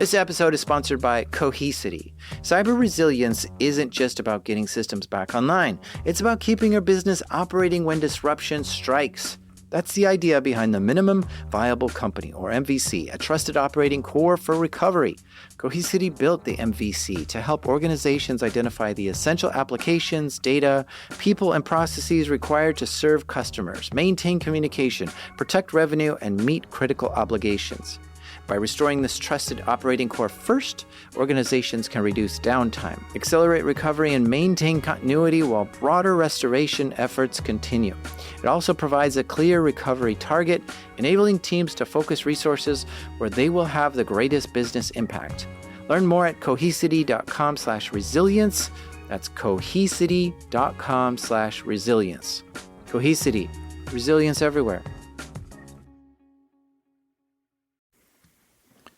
This episode is sponsored by Cohesity. Cyber resilience isn't just about getting systems back online. It's about keeping your business operating when disruption strikes. That's the idea behind the Minimum Viable Company, or MVC, a trusted operating core for recovery. Cohesity built the MVC to help organizations identify the essential applications, data, people, and processes required to serve customers, maintain communication, protect revenue, and meet critical obligations. By restoring this trusted operating core first, organizations can reduce downtime, accelerate recovery, and maintain continuity while broader restoration efforts continue. It also provides a clear recovery target, enabling teams to focus resources where they will have the greatest business impact. Learn more at cohesity.com/resilience. That's cohesity.com/resilience. Cohesity, resilience everywhere.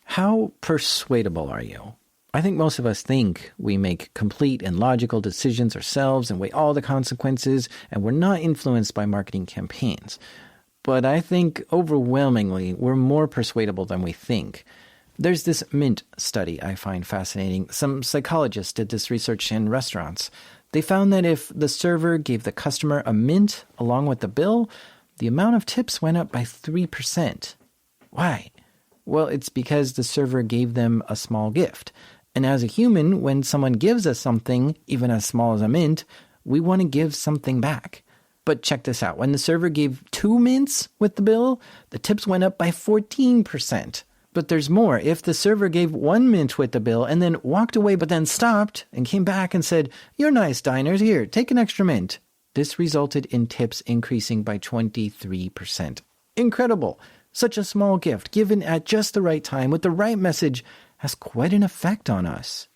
How persuadable are you? I think most of us think we make complete and logical decisions ourselves and weigh all the consequences, and we're not influenced by marketing campaigns. But I think overwhelmingly we're more persuadable than we think. There's this Mint study I find fascinating. Some psychologists did this research in restaurants. They found that if the server gave the customer a mint along with the bill, the amount of tips went up by 3%. Why? Well, it's because the server gave them a small gift. And as a human, when someone gives us something, even as small as a mint, we want to give something back. But check this out. When the server gave 2 mints with the bill, the tips went up by 14%. But there's more. If the server gave 1 mint with the bill and then walked away but then stopped and came back and said, "You're nice, diners, here, take an extra mint," this resulted in tips increasing by 23%. Incredible. Such a small gift, given at just the right time with the right message, has quite an effect on us.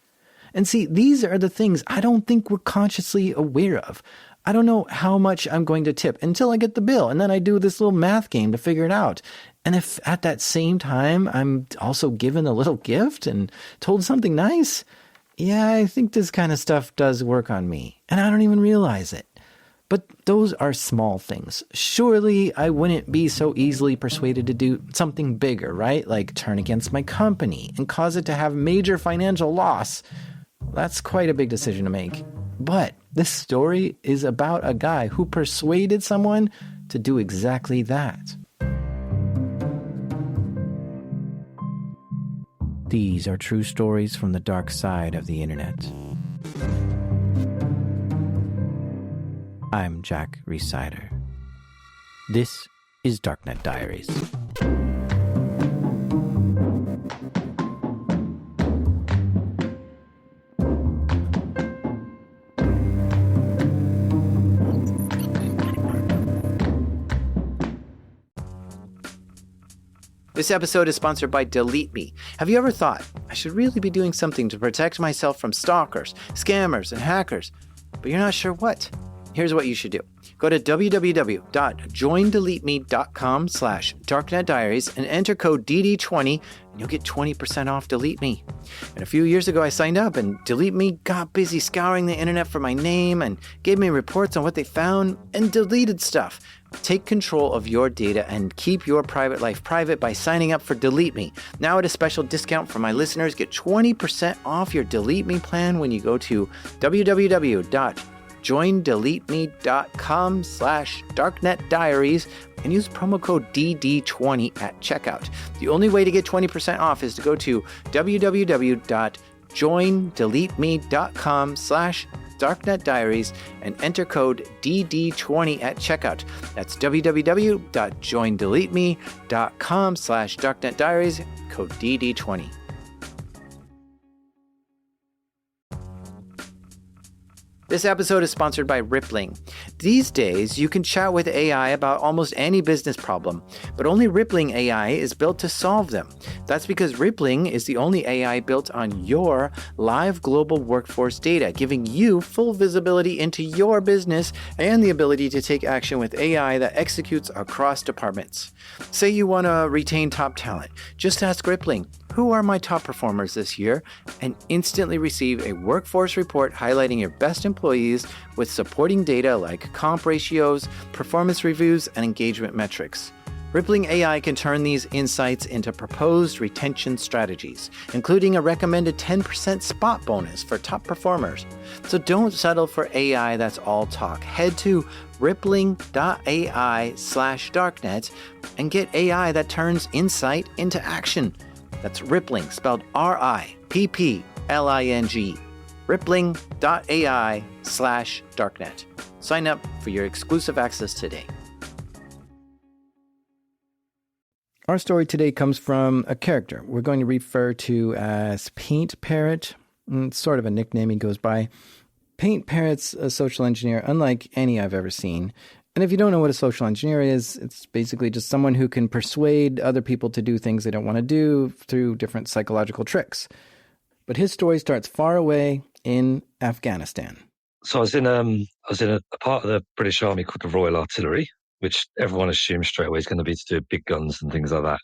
And see, these are the things I don't think we're consciously aware of. I don't know how much I'm going to tip until I get the bill, and then I do this little math game to figure it out. And if at that same time I'm also given a little gift and told something nice, yeah, I think this kind of stuff does work on me, and I don't even realize it. But those are small things. Surely I wouldn't be so easily persuaded to do something bigger, right? Like turn against my company and cause it to have major financial loss. That's quite a big decision to make. But this story is about a guy who persuaded someone to do exactly that. These are true stories from the dark side of the internet. I'm Jack Rhysider. This is Darknet Diaries. This episode is sponsored by Delete Me. Have you ever thought, I should really be doing something to protect myself from stalkers, scammers, and hackers, but you're not sure what? Here's what you should do. Go to www.joindeleteme.com/darknetdiaries and enter code DD20 and you'll get 20% off Delete Me. And a few years ago I signed up and Delete Me got busy scouring the internet for my name and gave me reports on what they found and deleted stuff. Take control of your data and keep your private life private by signing up for Delete Me. Now at a special discount for my listeners, get 20% off your Delete Me plan when you go to www.joindeleteme.com/darknetdiaries and use promo code DD20 at checkout. The only way to get 20% off is to go to www.joindeleteme.com/darknetdiaries and enter code DD20 at checkout. That's www.joindeleteme.com/darknetdiaries, code DD20. This episode is sponsored by Rippling. These days, you can chat with AI about almost any business problem, but only Rippling AI is built to solve them. That's because Rippling is the only AI built on your live global workforce data, giving you full visibility into your business and the ability to take action with AI that executes across departments. Say you want to retain top talent. Just ask Rippling, who are my top performers this year, and instantly receive a workforce report highlighting your best employees with supporting data like comp ratios, performance reviews, and engagement metrics. Rippling AI can turn these insights into proposed retention strategies, including a recommended 10% spot bonus for top performers. So don't settle for AI that's all talk. Head to rippling.ai/darknet and get AI that turns insight into action. That's Rippling, spelled Rippling. Rippling.ai/darknet. Sign up for your exclusive access today. Our story today comes from a character we're going to refer to as Paint Parrot. It's sort of a nickname he goes by. Paint Parrot's a social engineer unlike any I've ever seen. And if you don't know what a social engineer is, it's basically just someone who can persuade other people to do things they don't want to do through different psychological tricks. But his story starts far away in Afghanistan. So I was in a part of the British Army called the Royal Artillery, which everyone assumes straight away is going to be to do with big guns and things like that.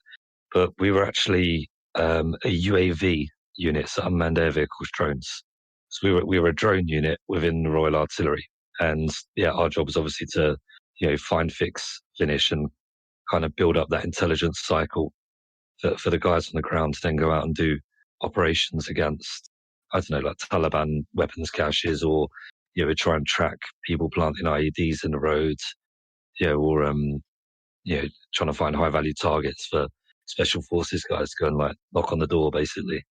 But we were actually a UAV unit, so unmanned air vehicles, drones. So we were a drone unit within the Royal Artillery, and yeah, our job was obviously to find, fix, finish, and kind of build up that intelligence cycle for the guys on the ground to then go out and do operations against, I don't know, like Taliban weapons caches, or try and track people planting IEDs in the roads. Or trying to find high value targets for special forces guys to go and like knock on the door, basically.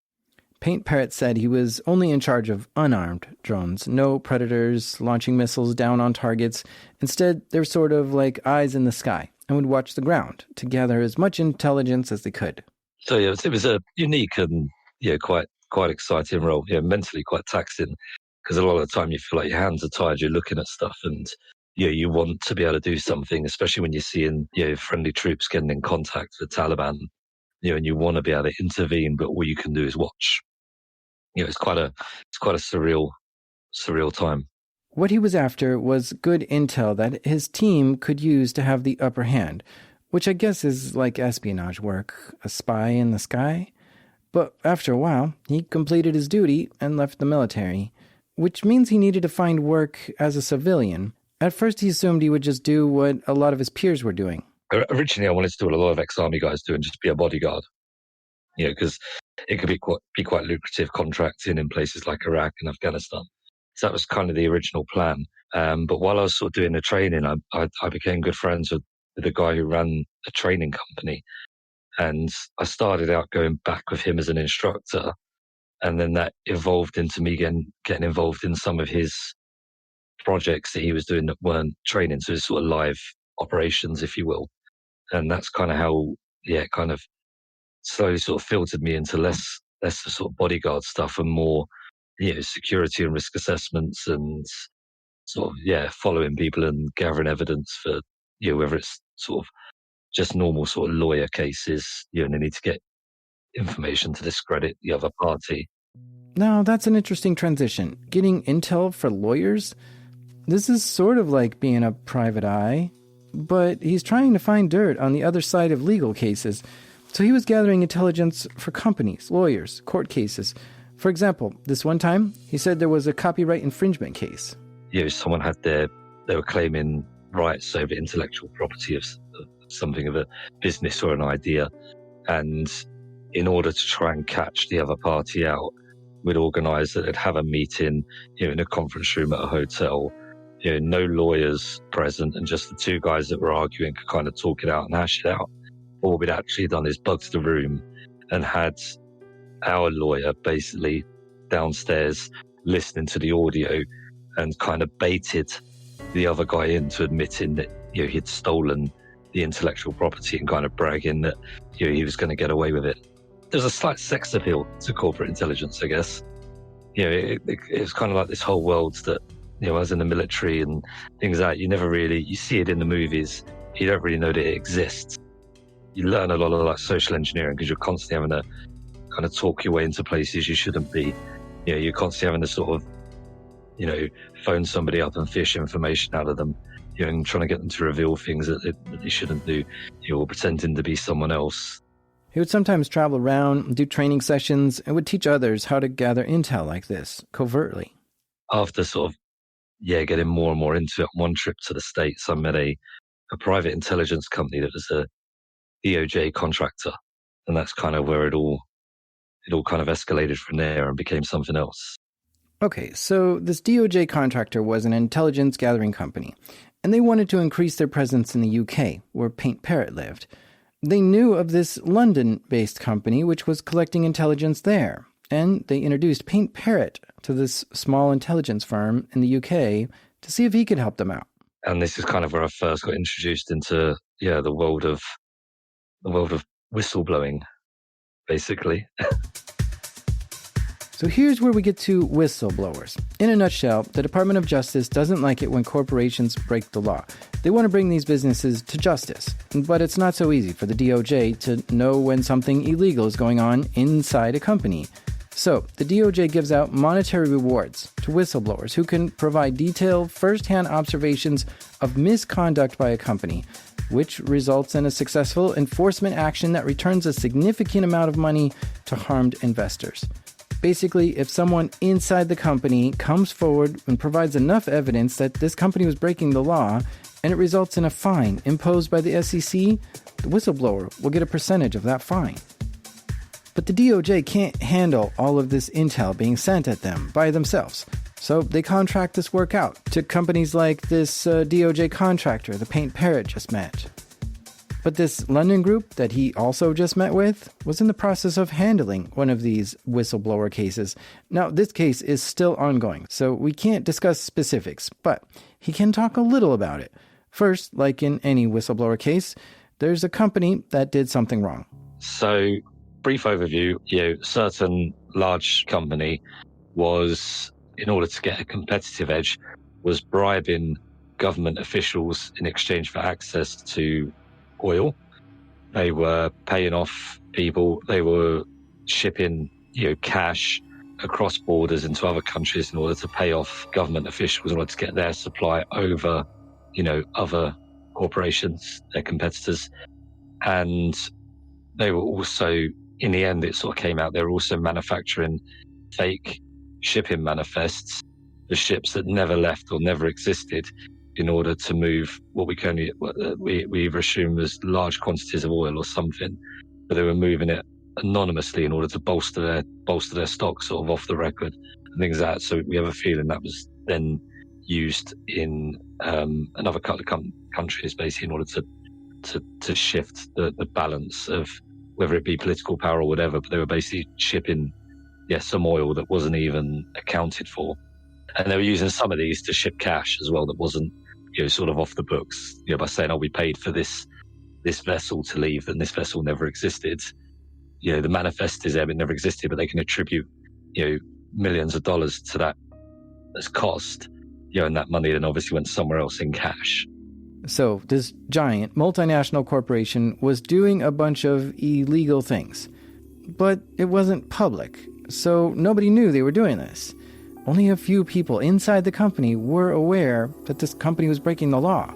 Paint Parrot said he was only in charge of unarmed drones, no predators launching missiles down on targets. Instead, they're sort of like eyes in the sky and would watch the ground to gather as much intelligence as they could. So yeah, it was a unique and quite exciting role. Mentally quite taxing, because a lot of the time you feel like your hands are tired. You're looking at stuff and you want to be able to do something, especially when you're seeing friendly troops getting in contact with Taliban, and you want to be able to intervene, but all you can do is watch. It's quite a surreal time. What he was after was good intel that his team could use to have the upper hand, which I guess is like espionage work, a spy in the sky. But after a while, he completed his duty and left the military, which means he needed to find work as a civilian. At first, he assumed he would just do what a lot of his peers were doing. Originally, I wanted to do what a lot of ex-army guys do and just be a bodyguard, because it could be quite lucrative contracting in places like Iraq and Afghanistan. So that was kind of the original plan. But while I was sort of doing the training, I became good friends with the guy who ran a training company. And I started out going back with him as an instructor. And then that evolved into me getting involved in some of his projects that he was doing that weren't training. So it's sort of live operations, if you will. And that's kind of how, kind of slowly sort of filtered me into less the sort of bodyguard stuff and more, security and risk assessments and sort of, following people and gathering evidence for, whether it's sort of just normal sort of lawyer cases, and they need to get information to discredit the other party. Now, that's an interesting transition. Getting intel for lawyers? This is sort of like being a private eye, but he's trying to find dirt on the other side of legal cases. So he was gathering intelligence for companies, lawyers, court cases. For example, this one time, he said there was a copyright infringement case. Someone they were claiming rights over intellectual property of something of a business or an idea. And in order to try and catch the other party out, we'd organise that they'd have a meeting, in a conference room at a hotel, no lawyers present, and just the two guys that were arguing could kind of talk it out and hash it out. What we'd actually done is bugged the room and had our lawyer basically downstairs listening to the audio and kind of baited the other guy into admitting that he'd stolen the intellectual property and kind of bragging that he was going to get away with it. There's a slight sex appeal to corporate intelligence, I guess. It was kind of like this whole world that, I was in the military and things like that. You see it in the movies. You don't really know that it exists. You learn a lot of like social engineering because you're constantly having to kind of talk your way into places you shouldn't be. You're constantly having to sort of, phone somebody up and fish information out of them, and trying to get them to reveal things that they shouldn't do, or pretending to be someone else. He would sometimes travel around, do training sessions, and would teach others how to gather intel like this, covertly. After sort of, getting more and more into it, on one trip to the States, I met a private intelligence company that was DOJ contractor. And that's kind of where it all kind of escalated from there and became something else. Okay, so this DOJ contractor was an intelligence gathering company, and they wanted to increase their presence in the UK, where Paint Parrot lived. They knew of this London-based company which was collecting intelligence there, and they introduced Paint Parrot to this small intelligence firm in the UK to see if he could help them out. And this is kind of where I first got introduced into the world of whistleblowing, basically. So here's where we get to whistleblowers. In a nutshell, the Department of Justice doesn't like it when corporations break the law. They want to bring these businesses to justice. But it's not so easy for the DOJ to know when something illegal is going on inside a company. So the DOJ gives out monetary rewards to whistleblowers who can provide detailed first-hand observations of misconduct by a company, which results in a successful enforcement action that returns a significant amount of money to harmed investors. Basically, if someone inside the company comes forward and provides enough evidence that this company was breaking the law, and it results in a fine imposed by the SEC, the whistleblower will get a percentage of that fine. But the DOJ can't handle all of this intel being sent at them by themselves. So they contract this work out to companies like this DOJ contractor the Paint Parrot just met. But this London group that he also just met with was in the process of handling one of these whistleblower cases. Now, this case is still ongoing, so we can't discuss specifics, but he can talk a little about it. First, like in any whistleblower case, there's a company that did something wrong. So, brief overview, certain large company was, in order to get a competitive edge, was bribing government officials in exchange for access to oil. They were paying off people. They were shipping, cash across borders into other countries in order to pay off government officials in order to get their supply over, other corporations, their competitors. And they were also, in the end, it sort of came out, they were also manufacturing fake shipping manifests for ships that never left or never existed, in order to move what we assume as large quantities of oil or something, but they were moving it anonymously in order to bolster their stock sort of off the record and things like that. So we have a feeling that was then used in another couple of countries, basically, in order to shift the balance of whether it be political power or whatever. But they were basically shipping some oil that wasn't even accounted for. And they were using some of these to ship cash as well that wasn't, sort of off the books, by saying, we paid for this vessel to leave and this vessel never existed. The manifest is there, but it never existed, but they can attribute, millions of dollars to that as cost, and that money then obviously went somewhere else in cash. So this giant multinational corporation was doing a bunch of illegal things, but it wasn't public, so nobody knew they were doing this. Only a few people inside the company were aware that this company was breaking the law.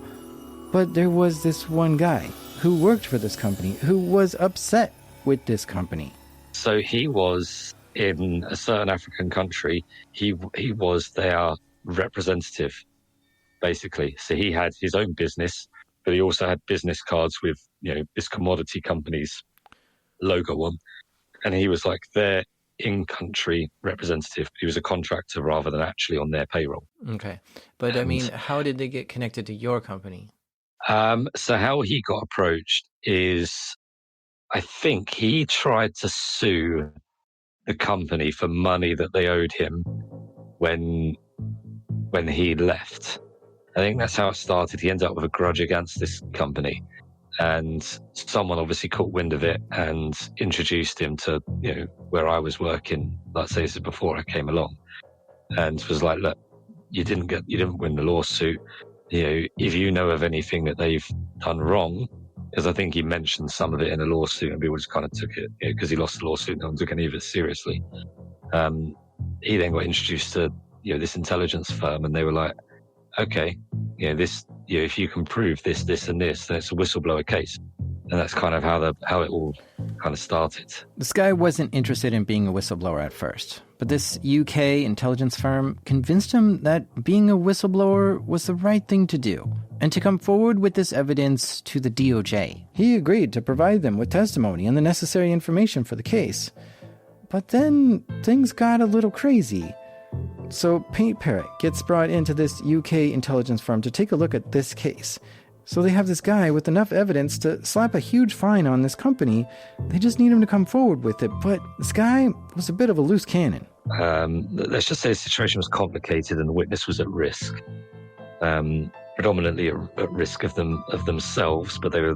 But there was this one guy who worked for this company who was upset with this company. So he was in a certain African country. He was their representative, basically. So he had his own business, but he also had business cards with, this commodity company's logo on. And he was like their in-country representative. He was a contractor rather than actually on their payroll. Okay. But how did they get connected to your company? So how he got approached is, I think he tried to sue the company for money that they owed him when he left. I think that's how it started. He ended up with a grudge against this company. And someone obviously caught wind of it and introduced him to, where I was working. Let's say this is before I came along, and was like, look, you didn't win the lawsuit. If you know of anything that they've done wrong, because I think he mentioned some of it in a lawsuit and people just kind of took it, because he lost the lawsuit, no one took any of it seriously. He then got introduced to, this intelligence firm, and they were like, okay, this, if you can prove this, and this, then it's a whistleblower case. And that's kind of how it all kind of started. This guy wasn't interested in being a whistleblower at first, but this UK intelligence firm convinced him that being a whistleblower was the right thing to do, and to come forward with this evidence to the DOJ. He agreed to provide them with testimony and the necessary information for the case. But then things got a little crazy. So Paint Parrot gets brought into this UK intelligence firm to take a look at this case. So they have this guy with enough evidence to slap a huge fine on this company. They just need him to come forward with it. But this guy was a bit of a loose cannon. Let's just say the situation was complicated and the witness was at risk. Predominantly at risk of themselves, but they were,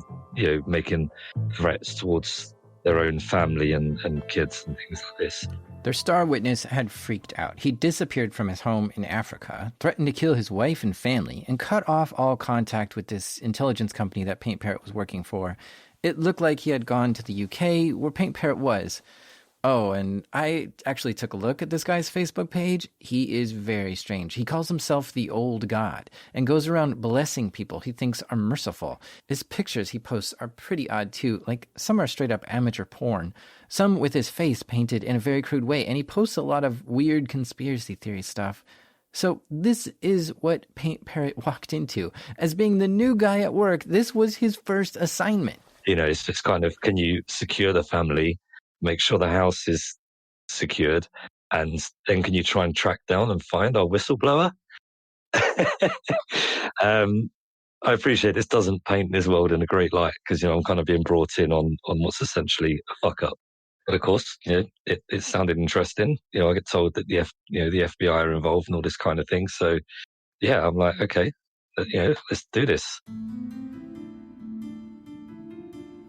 making threats towards their own family and kids and things like this. Their star witness had freaked out. He disappeared from his home in Africa, threatened to kill his wife and family, and cut off all contact with this intelligence company that Paint Parrot was working for. It looked like he had gone to the UK, where Paint Parrot was. Oh, and I actually took a look at this guy's Facebook page. He is very strange. He calls himself the Old God and goes around blessing people he thinks are merciful. His pictures he posts are pretty odd too. Like, some are straight up amateur porn. Some with his face painted in a very crude way, and he posts a lot of weird conspiracy theory stuff. So this is what Paint Parrot walked into. As being the new guy at work, this was his first assignment. It's just kind of, can you secure the family, make sure the house is secured, and then can you try and track down and find our whistleblower? I appreciate this doesn't paint this world in a great light because, I'm kind of being brought in on what's essentially a fuck up. But of course, it sounded interesting. I get told that the FBI are involved and all this kind of thing. So yeah, I'm like, okay, let's do this.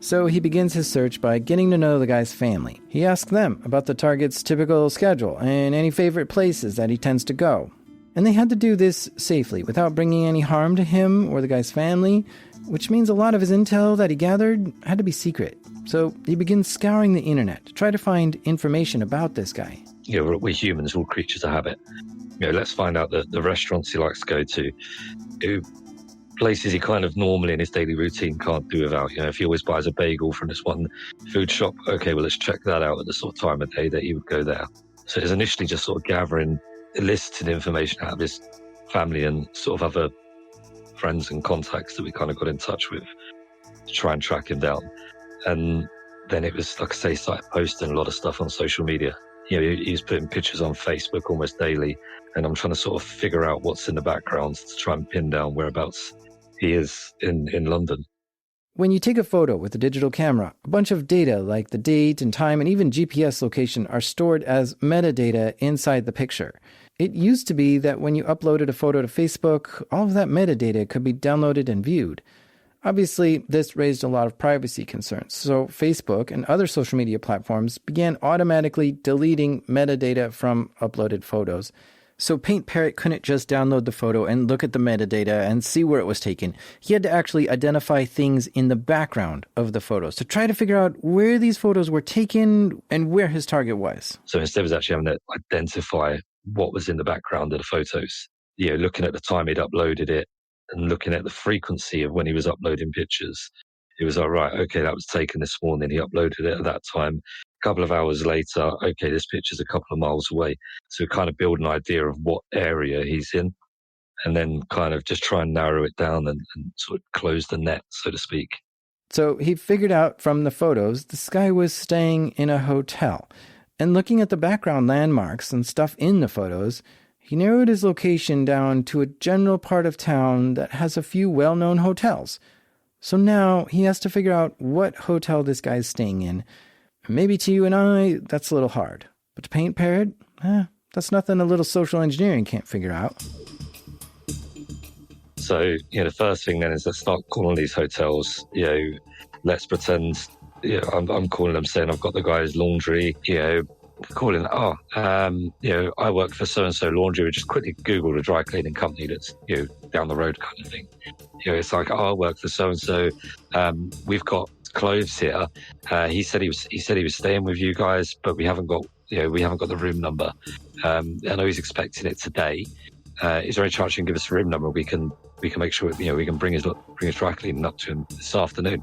So he begins his search by getting to know the guy's family. He asks them about the target's typical schedule and any favorite places that he tends to go. And they had to do this safely, without bringing any harm to him or the guy's family, which means a lot of his intel that he gathered had to be secret. So he begins scouring the internet to try to find information about this guy. We're humans, all creatures of habit. Let's find out the restaurants he likes to go to, places he kind of normally in his daily routine can't do without. If he always buys a bagel from this one food shop, okay, well, let's check that out at the sort of time of day that he would go there. So it's initially just sort of gathering listed information out of his family and sort of other friends and contacts that we kind of got in touch with to try and track him down. And then it was, like I say, started posting a lot of stuff on social media. He was putting pictures on Facebook almost daily, and I'm trying to sort of figure out what's in the background to try and pin down whereabouts he is in London. When you take a photo with a digital camera, a bunch of data like the date and time and even GPS location are stored as metadata inside the picture. It used to be that when you uploaded a photo to Facebook, all of that metadata could be downloaded and viewed. Obviously, this raised a lot of privacy concerns, so Facebook and other social media platforms began automatically deleting metadata from uploaded photos. So Paint Parrot couldn't just download the photo and look at the metadata and see where it was taken. He had to actually identify things in the background of the photos to try to figure out where these photos were taken and where his target was. So instead of actually having to identify what was in the background of the photos, looking at the time he'd uploaded it and looking at the frequency of when he was uploading pictures, it was all right, okay, that was taken this morning. He uploaded it at that time. A couple of hours later, okay, this picture's a couple of miles away. So kind of build an idea of what area he's in and then kind of just try and narrow it down and sort of close the net, so to speak. So he figured out from the photos this guy was staying in a hotel. And looking at the background landmarks and stuff in the photos, he narrowed his location down to a general part of town that has a few well-known hotels. So now he has to figure out what hotel this guy's staying in. Maybe to you and I, that's a little hard. But to Paint Parrot, that's nothing a little social engineering can't figure out. So, the first thing then is let's start calling these hotels, let's pretend, I'm calling them saying I've got the guy's laundry, calling, I work for so-and-so laundry. We just quickly Google the dry cleaning company that's, down the road kind of thing. It's like, I work for so-and-so. We've got clothes here. He said he was staying with you guys, but we haven't got the room number. I know he's expecting it today. Is there any chance you can give us a room number? We can make sure we can bring his dry cleaning up to him this afternoon.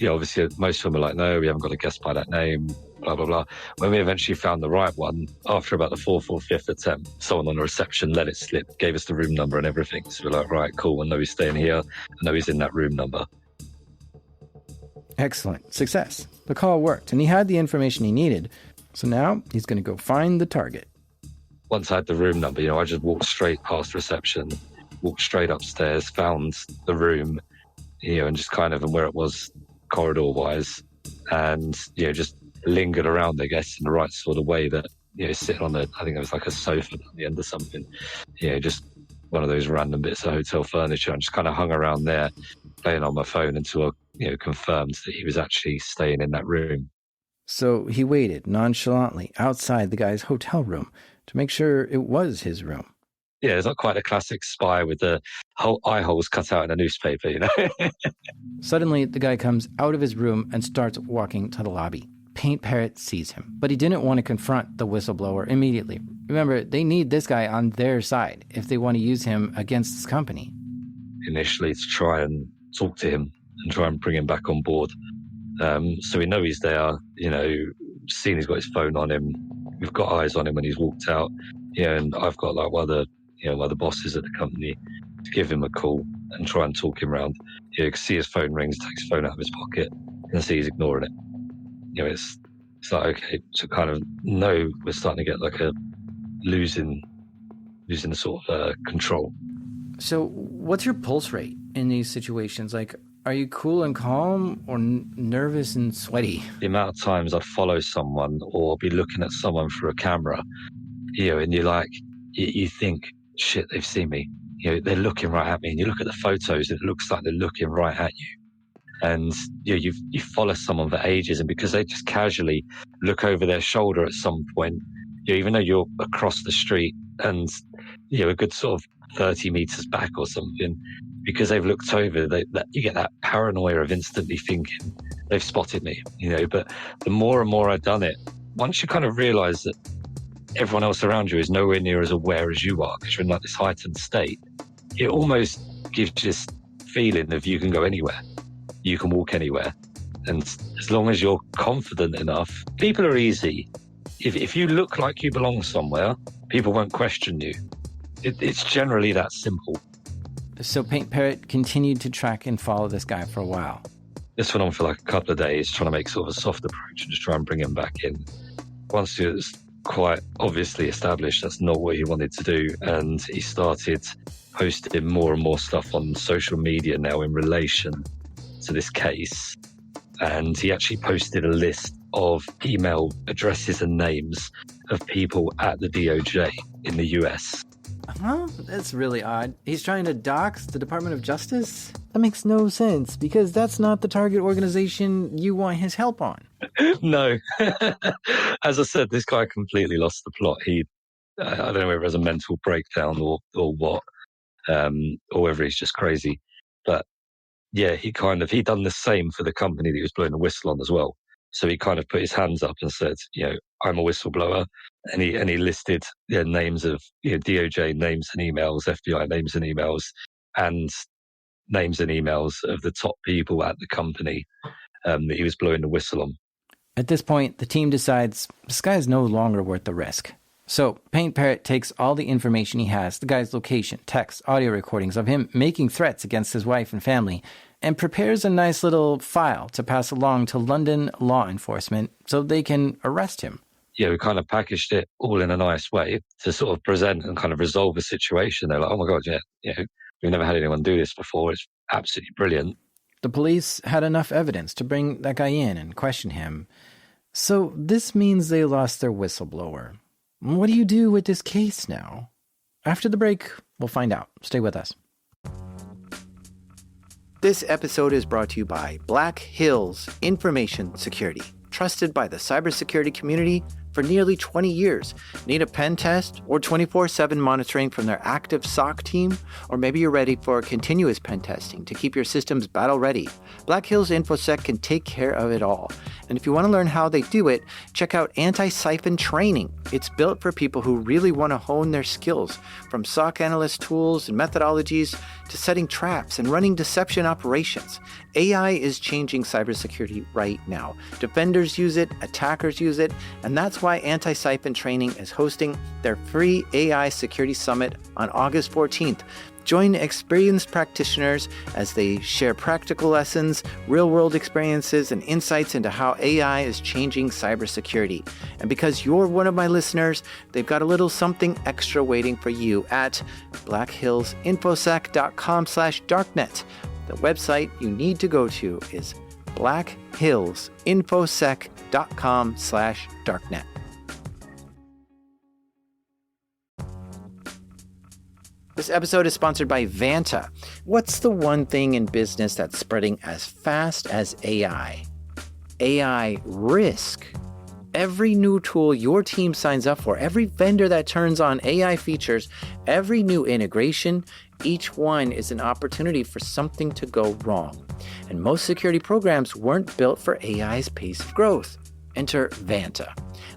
obviously most of them were like, no, we haven't got a guest by that name, blah, blah, blah. When we eventually found the right one, after about the fourth or fifth attempt, someone on the reception let it slip, gave us the room number and everything. So we're like, right, cool. I know he's staying here. I know he's in that room number. Excellent. Success. The call worked, and he had the information he needed. So now he's going to go find the target. Once I had the room number, I just walked straight past reception, walked straight upstairs, found the room, and just kind of, and where it was corridor-wise, and, just lingered around, I guess, in the right sort of way that, sitting on I think it was like a sofa at the end or something, just one of those random bits of hotel furniture, and just kind of hung around there, playing on my phone until I, confirmed that he was actually staying in that room. So he waited nonchalantly outside the guy's hotel room to make sure it was his room. Yeah, it's not quite a classic spy with the whole eye holes cut out in a newspaper, Suddenly, the guy comes out of his room and starts walking to the lobby. Paint Parrot sees him, but he didn't want to confront the whistleblower immediately. Remember, they need this guy on their side if they want to use him against this company. Initially, to try and talk to him and try and bring him back on board. So we know he's there, seen he's got his phone on him. We've got eyes on him when he's walked out. And I've got like one of the bosses at the company to give him a call and try and talk him around. You can see his phone rings, takes his phone out of his pocket, and see he's ignoring it. It's like, okay, to kind of know we're starting to get like a losing the sort of control. So what's your pulse rate in these situations? Like, are you cool and calm or nervous and sweaty? The amount of times I'd follow someone or be looking at someone through a camera, and you're like, you think, shit, they've seen me. They're looking right at me. And you look at the photos, it looks like they're looking right at you. And you follow someone for ages, and because they just casually look over their shoulder at some point, even though you're across the street and a good sort of 30 meters back or something, because they've looked over, you get that paranoia of instantly thinking they've spotted me. But the more and more I've done it, once you kind of realize that everyone else around you is nowhere near as aware as you are, because you're in like this heightened state, it almost gives you this feeling of you can go anywhere. You can walk anywhere. And as long as you're confident enough, people are easy. If you look like you belong somewhere, people won't question you. It's generally that simple. So Paint Parrot continued to track and follow this guy for a while. This went on for like a couple of days, trying to make sort of a soft approach and just try and bring him back in. Once it was quite obviously established that's not what he wanted to do, and he started posting more and more stuff on social media now in relation to this case. And he actually posted a list of email addresses and names of people at the DOJ in the US. Huh? That's really odd. He's trying to dox the Department of Justice? That makes no sense, because that's not the target organization you want his help on. No. As I said, this guy completely lost the plot. I don't know whether it was a mental breakdown or what, or whether he's just crazy. But yeah, he done the same for the company that he was blowing the whistle on as well. So he kind of put his hands up and said, I'm a whistleblower. And he listed names of DOJ names and emails, FBI names and emails, and names and emails of the top people at the company that he was blowing the whistle on. At this point, the team decides this guy is no longer worth the risk. So Paint Parrot takes all the information he has, the guy's location, texts, audio recordings of him making threats against his wife and family, and prepares a nice little file to pass along to London law enforcement so they can arrest him. Yeah, we kind of packaged it all in a nice way to sort of present and kind of resolve a situation. They're like, oh my God, we've never had anyone do this before. It's absolutely brilliant. The police had enough evidence to bring that guy in and question him. So this means they lost their whistleblower. What do you do with this case now? After the break, we'll find out. Stay with us. This episode is brought to you by Black Hills Information Security, trusted by the cybersecurity community for nearly 20 years. Need a pen test or 24/7 monitoring from their active SOC team? Or maybe you're ready for continuous pen testing to keep your systems battle ready. Black Hills InfoSec can take care of it all. And if you want to learn how they do it, check out Anti-Siphon Training. It's built for people who really want to hone their skills, from SOC analyst tools and methodologies to setting traps and running deception operations. AI is changing cybersecurity right now. Defenders use it, attackers use it, and that's why Anti-Siphon Training is hosting their free AI Security Summit on August 14th. Join experienced practitioners as they share practical lessons, real-world experiences, and insights into how AI is changing cybersecurity. And because you're one of my listeners, they've got a little something extra waiting for you at blackhillsinfosec.com/darknet. The website you need to go to is blackhillsinfosec.com/darknet. This episode is sponsored by Vanta. What's the one thing in business that's spreading as fast as AI? AI risk. Every new tool your team signs up for, every vendor that turns on AI features, every new integration, each one is an opportunity for something to go wrong. And most security programs weren't built for AI's pace of growth. Enter Vanta.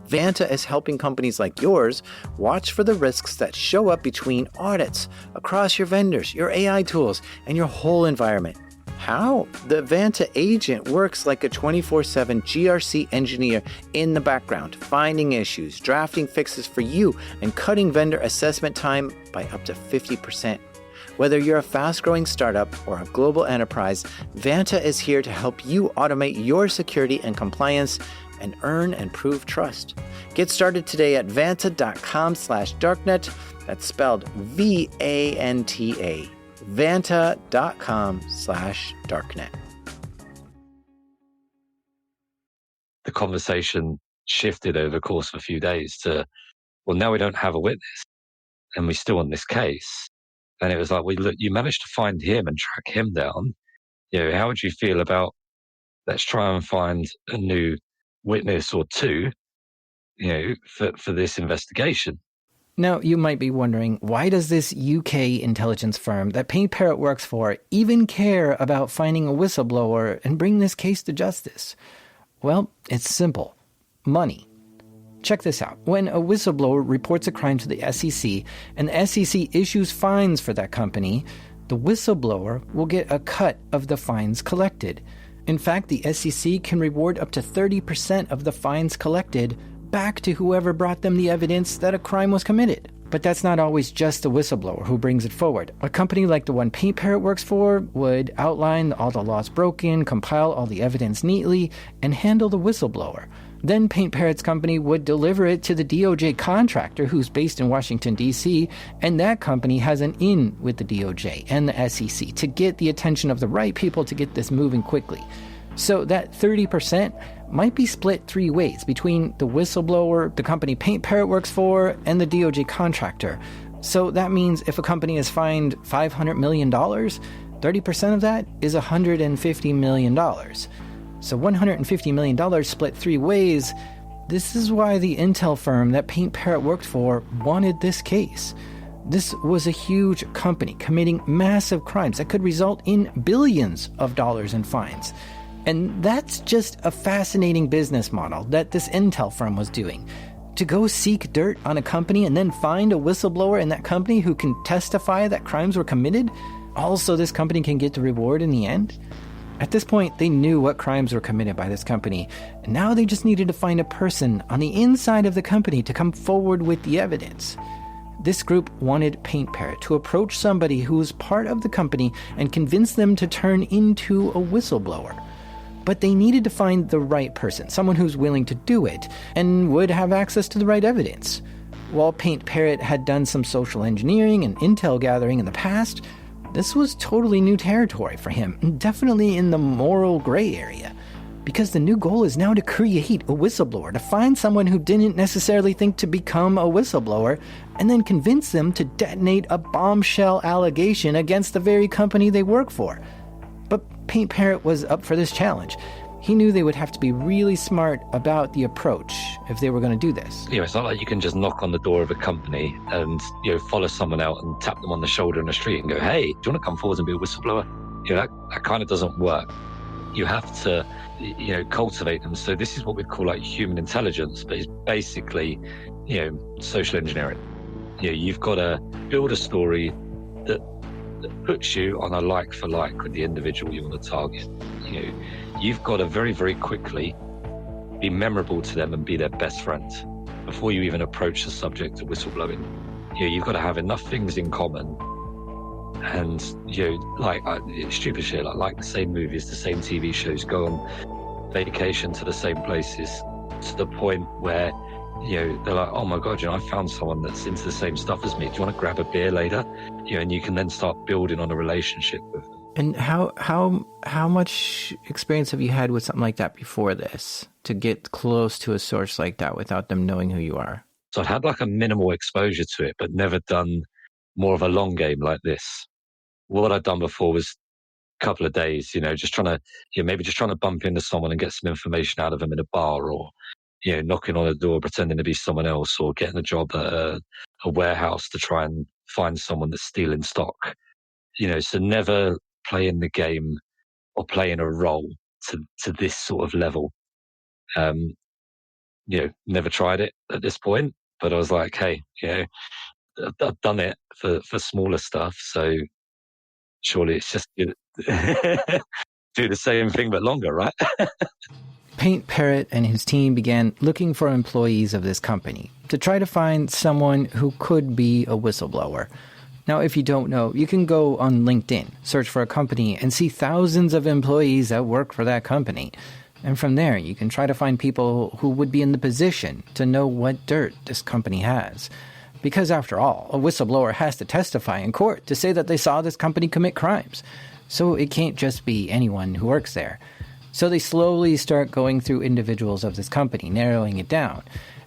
Vanta is helping companies like yours watch for the risks that show up between audits, across your vendors, your AI tools, and your whole environment. How? The Vanta agent works like a 24/7 GRC engineer in the background, finding issues, drafting fixes for you, and cutting vendor assessment time by up to 50%. Whether you're a fast-growing startup or a global enterprise, Vanta is here to help you automate your security and compliance and earn and prove trust. Get started today at vanta.com/darknet. That's spelled VANTA. Vanta.com/darknet. The conversation shifted over the course of a few days to, well, now we don't have a witness and we still on this case. And it was like, well, look, you managed to find him and track him down. How would you feel about, let's try and find a new witness or two, for this investigation? Now, you might be wondering, why does this UK intelligence firm that Paint Parrot works for even care about finding a whistleblower and bring this case to justice? Well, it's simple. Money. Check this out. When a whistleblower reports a crime to the SEC and the SEC issues fines for that company, the whistleblower will get a cut of the fines collected. In fact, the SEC can reward up to 30% of the fines collected back to whoever brought them the evidence that a crime was committed. But that's not always just the whistleblower who brings it forward. A company like the one Paint Parrot works for would outline all the laws broken, compile all the evidence neatly, and handle the whistleblower. Then Paint Parrot's company would deliver it to the DOJ contractor who's based in Washington, D.C., and that company has an in with the DOJ and the SEC to get the attention of the right people to get this moving quickly. So that 30% might be split three ways between the whistleblower, the company Paint Parrot works for, and the DOJ contractor. So that means if a company is fined $500 million, 30% of that is $150 million. So $150 million split three ways. This is why the intel firm that Paint Parrot worked for wanted this case. This was a huge company committing massive crimes that could result in billions of dollars in fines. And that's just a fascinating business model that this intel firm was doing. To go seek dirt on a company and then find a whistleblower in that company who can testify that crimes were committed, also this company can get the reward in the end. At this point, they knew what crimes were committed by this company, and now they just needed to find a person on the inside of the company to come forward with the evidence. This group wanted Paint Parrot to approach somebody who was part of the company and convince them to turn into a whistleblower. But they needed to find the right person, someone who's willing to do it and would have access to the right evidence. While Paint Parrot had done some social engineering and intel gathering in the past, this was totally new territory for him, and definitely in the moral gray area. Because the new goal is now to create a whistleblower, to find someone who didn't necessarily think to become a whistleblower, and then convince them to detonate a bombshell allegation against the very company they work for. But Paint Parrot was up for this challenge. He knew they would have to be really smart about the approach, if they were going to do this. It's not like you can just knock on the door of a company and, follow someone out and tap them on the shoulder in the street and go, hey, do you want to come forward and be a whistleblower? That kind of doesn't work. You have to, cultivate them. So this is what we call like human intelligence, but it's basically, social engineering. You've got to build a story that puts you on a like for like with the individual you want to target. You've got to very, very quickly be memorable to them and be their best friend before you even approach the subject of whistleblowing. You've got to have enough things in common. And, it's stupid shit, like the same movies, the same TV shows, go on vacation to the same places, to the point where, they're like, oh my God, I found someone that's into the same stuff as me. Do you want to grab a beer later? And you can then start building on a relationship with them. And how much experience have you had with something like that before this, to get close to a source like that without them knowing who you are? So I'd had like a minimal exposure to it, but never done more of a long game like this. What I'd done before was a couple of days, just trying to bump into someone and get some information out of them in a bar, or, knocking on a door, pretending to be someone else, or getting a job at a warehouse to try and find someone that's stealing stock. So never playing the game or playing a role to this sort of level. Never tried it at this point, but I was like, hey, I've done it for smaller stuff, so surely it's just do the same thing but longer, right? Paint Parrot and his team began looking for employees of this company to try to find someone who could be a whistleblower. Now, if you don't know, you can go on LinkedIn, search for a company, and see thousands of employees that work for that company. And from there, you can try to find people who would be in the position to know what dirt this company has. Because after all, a whistleblower has to testify in court to say that they saw this company commit crimes. So it can't just be anyone who works there. So they slowly start going through individuals of this company, narrowing it down.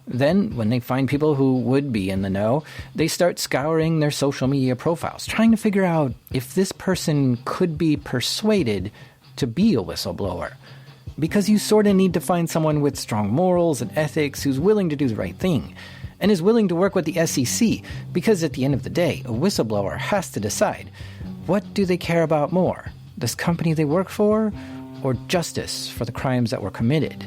Then, when they find people who would be in the know, they start scouring their social media profiles, trying to figure out if this person could be persuaded to be a whistleblower. Because you sort of need to find someone with strong morals and ethics who's willing to do the right thing, and is willing to work with the SEC, because at the end of the day, a whistleblower has to decide, what do they care about more, this company they work for, or justice for the crimes that were committed?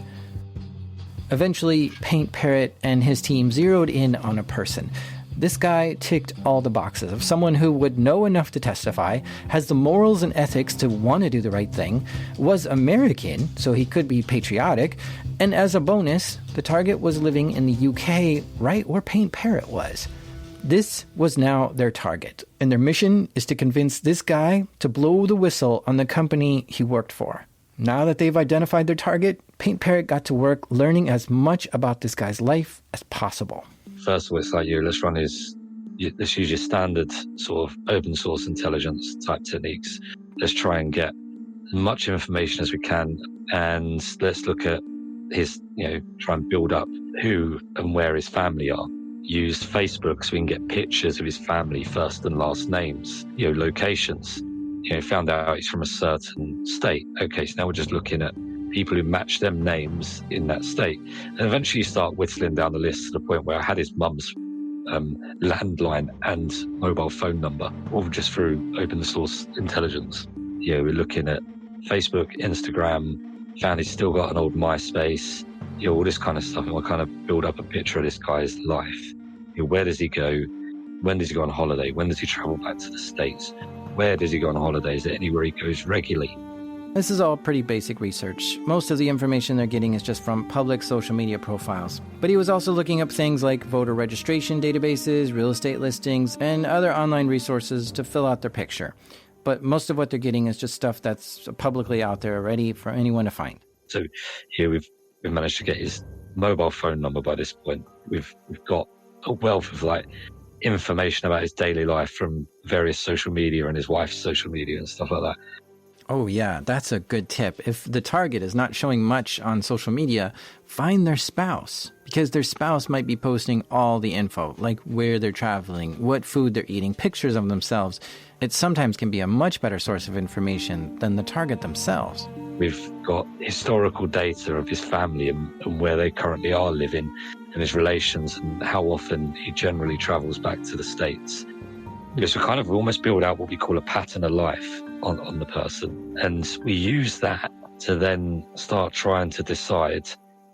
Eventually, Paint Parrot and his team zeroed in on a person. This guy ticked all the boxes of someone who would know enough to testify, has the morals and ethics to want to do the right thing, was American, so he could be patriotic, and as a bonus, the target was living in the UK, right where Paint Parrot was. This was now their target, and their mission is to convince this guy to blow the whistle on the company he worked for. Now that they've identified their target, Paint Parrot got to work learning as much about this guy's life as possible. First of all, it's like, let's use your standard sort of open source intelligence type techniques. Let's try and get as much information as we can, and let's look at his, try and build up who and where his family are. Use Facebook so we can get pictures of his family, first and last names, locations. Found out he's from a certain state. Okay, so now we're just looking at people who match them names in that state. And eventually you start whittling down the list to the point where I had his mum's landline and mobile phone number, all just through open source intelligence. We're looking at Facebook, Instagram, found he's still got an old MySpace, all this kind of stuff. And we'll kind of build up a picture of this guy's life. Where does he go? When does he go on holiday? When does he travel back to the States? Where does he go on holiday? Is there anywhere he goes regularly? This is all pretty basic research. Most of the information they're getting is just from public social media profiles. But he was also looking up things like voter registration databases, real estate listings, and other online resources to fill out their picture. But most of what they're getting is just stuff that's publicly out there ready for anyone to find. So here we've managed to get his mobile phone number by this point. We've got a wealth of information about his daily life from various social media and his wife's social media and stuff like that. Oh yeah, that's a good tip. If the target is not showing much on social media, find their spouse, because their spouse might be posting all the info, like where they're traveling, what food they're eating, pictures of themselves. It sometimes can be a much better source of information than the target themselves. We've got historical data of his family and where they currently are living and his relations and how often he generally travels back to the States. So kind of we almost build out what we call a pattern of life on the person. And we use that to then start trying to decide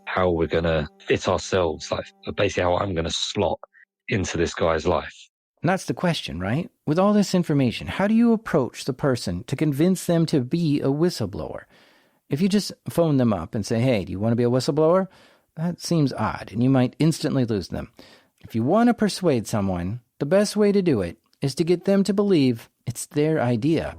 how we're going to fit ourselves, like basically how I'm going to slot into this guy's life. And that's the question, right? With all this information, how do you approach the person to convince them to be a whistleblower? If you just phone them up and say, hey, do you want to be a whistleblower? That seems odd, and you might instantly lose them. If you want to persuade someone, the best way to do it is to get them to believe it's their idea.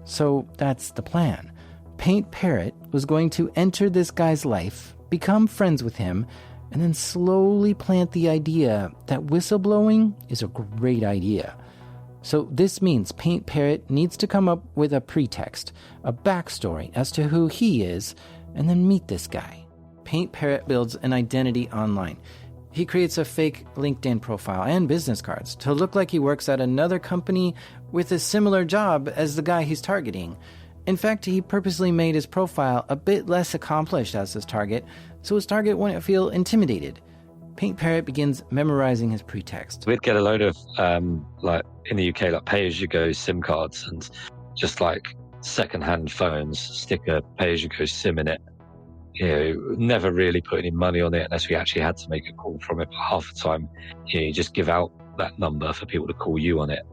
So that's the plan. Paint Parrot was going to enter this guy's life, become friends with him, and then slowly plant the idea that whistleblowing is a great idea. So this means Paint Parrot needs to come up with a pretext, a backstory as to who he is, and then meet this guy. Paint Parrot builds an identity online. He creates a fake LinkedIn profile and business cards to look like he works at another company with a similar job as the guy he's targeting. In fact, he purposely made his profile a bit less accomplished as his target, so his target wouldn't feel intimidated. Paint Parrot begins memorizing his pretext. We'd get a load of, like in the UK, like pay-as-you-go SIM cards and just like second-hand phones, stick a pay-as-you-go SIM in it. Never really put any money on it unless we actually had to make a call from it. But half the time, you just give out that number for people to call you on it.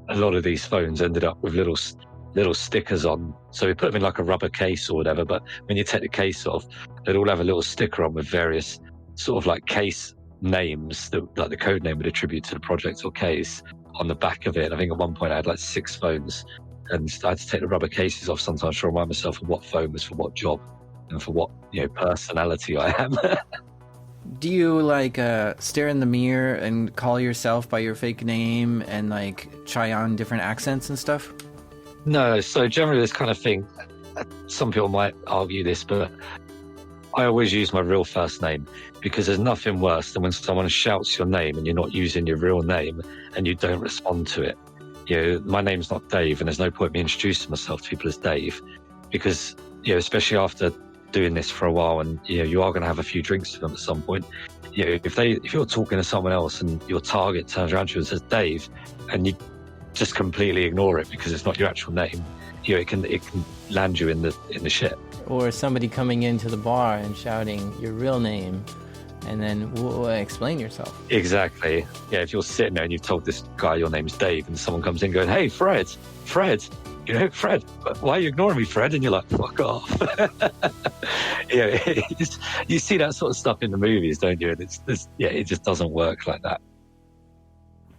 A lot of these phones ended up with little stickers on. So we put them in like a rubber case or whatever, but when you take the case off, they'd all have a little sticker on with various sort of like case names that like the code name would attribute to the project or case on the back of it. I think at one point I had like 6 phones and I had to take the rubber cases off sometimes to remind myself of what phone was for what job and for what personality I am. Do you like stare in the mirror and call yourself by your fake name and like try on different accents and stuff? No, so generally this kind of thing, some people might argue this, but I always use my real first name because there's nothing worse than when someone shouts your name and you're not using your real name and you don't respond to it. My name's not Dave and there's no point me introducing myself to people as Dave because, especially after doing this for a while and, you are going to have a few drinks with them at some point. If you're talking to someone else and your target turns around to you and says Dave and you just completely ignore it because it's not your actual name, it can land you in the shit. Or somebody coming into the bar and shouting your real name and then explain yourself. Exactly. Yeah, if you're sitting there and you've told this guy your name's Dave and someone comes in going, hey, Fred, Fred, why are you ignoring me, Fred? And you're like, fuck off. You see that sort of stuff in the movies, don't you? And it just doesn't work like that.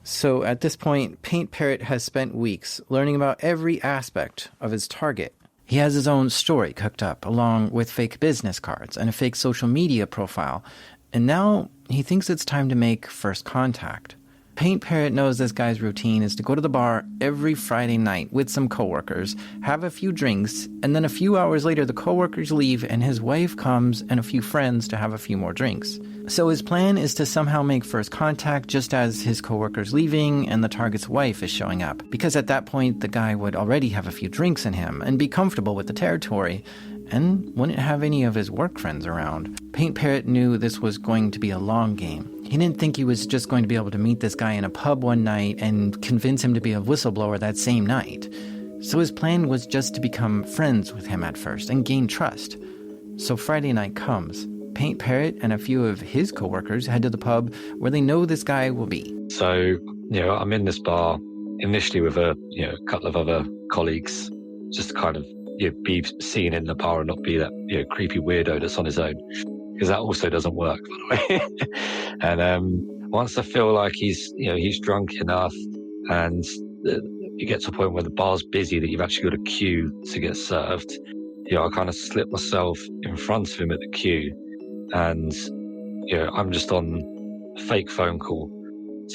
So at this point, Paint Parrot has spent weeks learning about every aspect of his target. He has his own story cooked up, along with fake business cards and a fake social media profile. And now he thinks it's time to make first contact. Paint Parrot knows this guy's routine is to go to the bar every Friday night with some coworkers, have a few drinks, and then a few hours later the coworkers leave and his wife comes and a few friends to have a few more drinks. So his plan is to somehow make first contact just as his coworker's leaving and the target's wife is showing up, because at that point the guy would already have a few drinks in him and be comfortable with the territory and wouldn't have any of his work friends around. Paint Parrot knew this was going to be a long game. He didn't think he was just going to be able to meet this guy in a pub one night and convince him to be a whistleblower that same night. So his plan was just to become friends with him at first and gain trust. So Friday night comes. Paint Parrot and a few of his coworkers head to the pub where they know this guy will be. So, I'm in this bar initially with a couple of other colleagues, just to kind of be seen in the bar and not be that creepy weirdo that's on his own, because that also doesn't work, by the way. And once I feel like he's drunk enough and you get to a point where the bar's busy that you've actually got a queue to get served, I kind of slip myself in front of him at the queue and I'm just on a fake phone call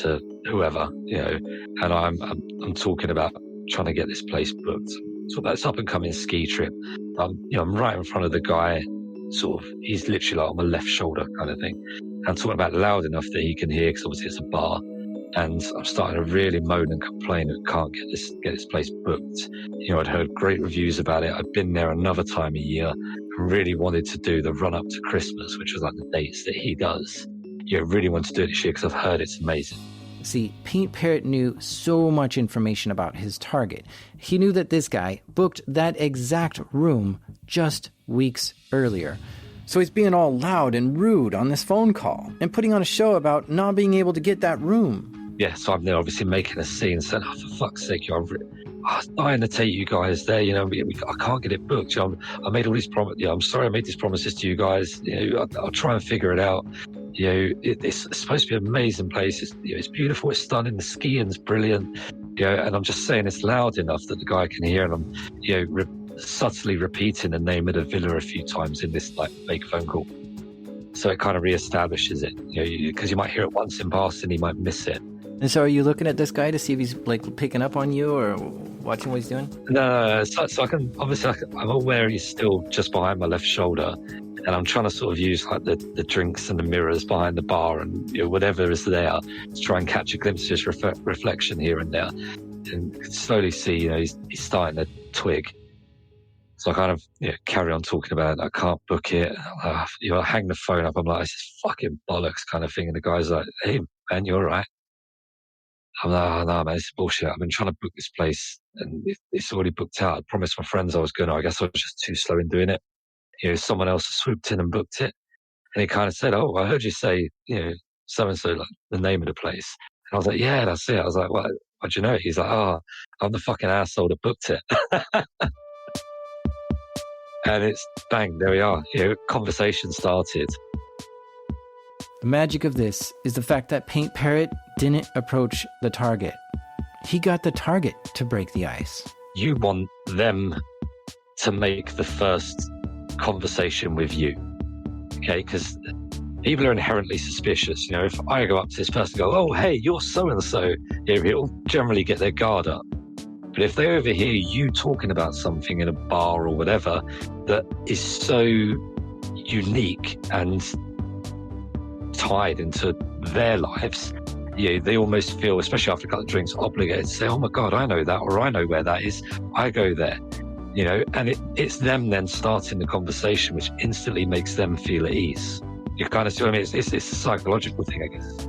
to whoever, and I'm talking about trying to get this place booked. So that's up and coming ski trip. I'm right in front of the guy, sort of, he's literally like on my left shoulder kind of thing. I'm talking about loud enough that he can hear, because obviously it's a bar. And I'm starting to really moan and complain that I can't get this place booked. I'd heard great reviews about it. I'd been there another time a year and really wanted to do the run up to Christmas, which was like the dates that he does. Really wanted to do it this year because I've heard it's amazing. See, Paint Parrot knew so much information about his target. He knew that this guy booked that exact room just weeks earlier. So he's being all loud and rude on this phone call and putting on a show about not being able to get that room. Yeah, so I'm there obviously making a scene, saying, for fuck's sake, I was dying to take you guys there, I can't get it booked. I made all these promises. I'm sorry I made these promises to you guys. I'll try and figure it out. It's supposed to be an amazing place. It's beautiful, it's stunning, the skiing's brilliant. And I'm just saying it's loud enough that the guy can hear, and I'm, subtly repeating the name of the villa a few times in this like fake phone call. So it kind of reestablishes it, because you might hear it once in passing, he might miss it. And so are you looking at this guy to see if he's like picking up on you or watching what he's doing? No. So I'm aware he's still just behind my left shoulder, and I'm trying to sort of use like the drinks and the mirrors behind the bar and whatever is there to try and catch a glimpse of his reflection here and there, and slowly see he's starting to twig. So I kind of carry on talking about it. I can't book it. I hang the phone up. I'm like, this is fucking bollocks kind of thing. And the guy's like, hey man, you all right? I'm like, oh, no, man, it's bullshit. I've been trying to book this place and it's already booked out. I promised my friends I was going to. I guess I was just too slow in doing it. Someone else swooped in and booked it. And he kind of said, oh, I heard you say, so-and-so, like the name of the place. And I was like, yeah, that's it. I was like, what do you know? He's like, oh, I'm the fucking asshole that booked it. And it's bang, there we are. Conversation started. The magic of this is the fact that Paint Parrot didn't approach the target. He got the target to break the ice. You want them to make the first conversation with you, okay? Because people are inherently suspicious. If I go up to this person and go, oh, hey, you're so-and-so, it'll generally get their guard up. But if they overhear you talking about something in a bar or whatever that is so unique and tied into their lives, they almost feel, especially after a couple of drinks, obligated to say, oh my God, I know that, or I know where that is. I go there, and it's them then starting the conversation, which instantly makes them feel at ease. You kind of see what I mean? It's a psychological thing, I guess.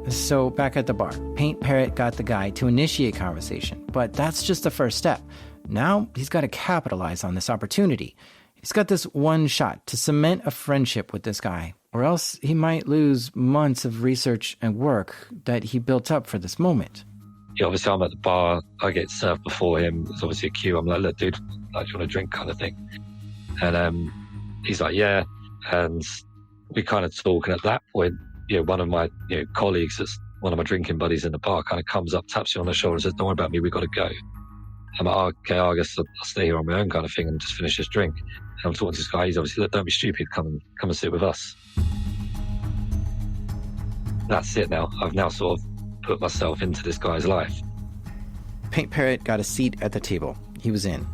So back at the bar, Paint Parrot got the guy to initiate conversation, but that's just the first step. Now he's got to capitalize on this opportunity. He's got this one shot to cement a friendship with this guy, or else he might lose months of research and work that he built up for this moment. Obviously I'm at the bar, I get served before him. There's obviously a queue. I'm like, look, dude, like, do you want a drink kind of thing? And he's like, yeah. And we kind of talk, and at that point, one of my colleagues, that's one of my drinking buddies in the bar, kind of comes up, taps you on the shoulder and says, don't worry about me, we've got to go. I'm like, oh, okay, I guess I'll stay here on my own kind of thing and just finish this drink. And I'm talking to this guy, he's obviously, look, don't be stupid, come and sit with us. That's it now. I've now sort of put myself into this guy's life. Paint Parrot got a seat at the table. He was in.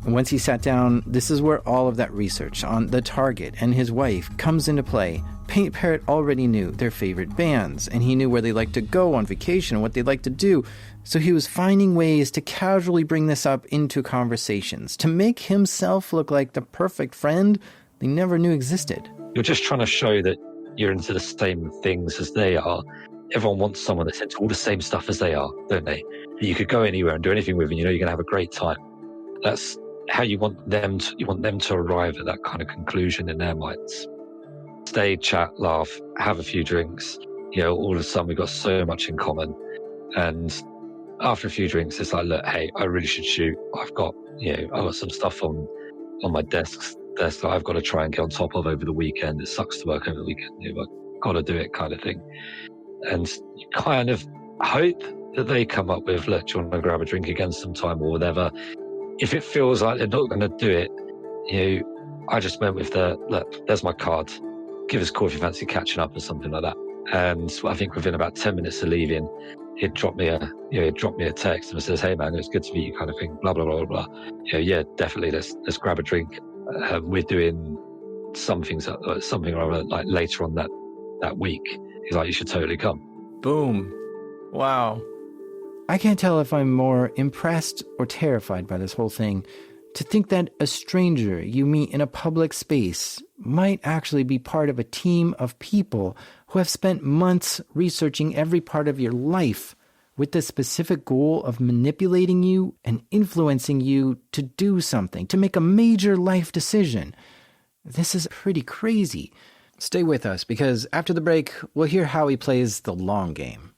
And once he sat down, this is where all of that research on the target and his wife comes into play. Paint Parrot already knew their favorite bands, and he knew where they liked to go on vacation and what they liked to do. So he was finding ways to casually bring this up into conversations, to make himself look like the perfect friend they never knew existed. You're just trying to show that you're into the same things as they are. Everyone wants someone that's into all the same stuff as they are, don't they? You could go anywhere and do anything with, and you're going to have a great time. That's how you want them to arrive at that kind of conclusion in their minds. Stay, chat, laugh, have a few drinks. All of a sudden we've got so much in common. And after a few drinks, it's like, look, hey, I really should shoot. I've got some stuff on my desk that I've got to try and get on top of over the weekend. It sucks to work over the weekend. I've got to do it kind of thing. And you kind of hope that they come up with, look, do you want to grab a drink again sometime or whatever? If it feels like they're not going to do it, I just went with look, there's my card. Give us a call if you fancy catching up or something like that. And I think within about 10 minutes of leaving, he'd drop me a text and says, hey man, it's good to meet you kind of thing, blah, blah, blah, blah. Yeah, definitely. Let's grab a drink. We're doing something or other like later on that week. He's like, you should totally come. Boom. Wow. I can't tell if I'm more impressed or terrified by this whole thing. To think that a stranger you meet in a public space might actually be part of a team of people who have spent months researching every part of your life with the specific goal of manipulating you and influencing you to do something, to make a major life decision. This is pretty crazy. Stay with us, because after the break, we'll hear how he plays the long game.